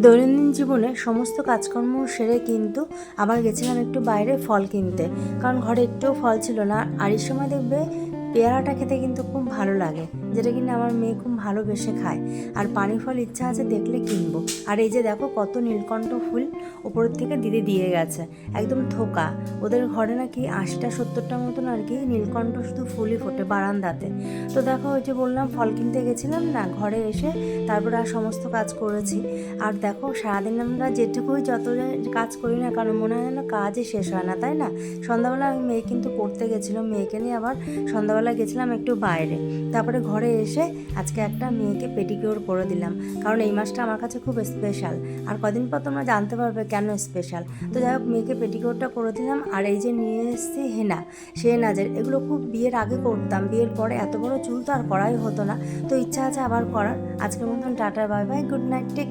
দৈনন্দিন জীবনে সমস্ত কাজকর্ম সেরে কিন্তু আবার গেছিলাম একটু বাইরে ফল কিনতে, কারণ ঘরে একটুও ফল ছিল না। আর এই সময় দেখবে পেয়ারাটা খেতে কিন্তু খুব ভালো লাগে, যেটা কিনা আমার মেয়ে খুব ভালোবেসে খায়। আর পানি ফল ইচ্ছা আছে দেখলে কিনবো। আর এই যে দেখো কত নীলকণ্ঠ ফুল ওপরের থেকে দিদি দিয়ে গেছে, একদম থোকা। ওদের ঘরে নাকি 80-70টার মতন আর কি নীলকণ্ঠ শুধু ফুলই ফোটে বারান্দাতে। তো দেখো ওই যে বললাম ফল কিনতে গেছিলাম না, ঘরে এসে তারপরে আর সমস্ত কাজ করেছি। আর দেখো সারাদিন আমরা যেটুকুই যত কাজ করি না কারণ মনে হয় যেন কাজই শেষ হয় না, তাই না? সন্ধ্যাবেলা আমি মেয়ে কিন্তু পড়তে গেছিলাম, মেয়েকে নিয়ে আবার সন্ধ্যাবেলা গেছিলাম একটু বাইরে। তারপরে ঘরে এসে আজকে একটা মেয়েকে পেডিকিউর করে দিলাম, কারণ এই মাসটা আমার কাছে খুব স্পেশাল। আর কদিন পর তোমরা জানতে পারবে কেন স্পেশাল। তো যাই হোক মেয়েকে পেডিকিউরটা করে দিলাম। আর এই যে নিয়ে এসেছি হেনা, শেহনাজের, এগুলো খুব বিয়ের আগে করতাম, বিয়ের পরে এত বড় চুল তো আর করাই হতো না। তো ইচ্ছা আছে আবার করার। আজকের মতন tata, bye bye, good night, take.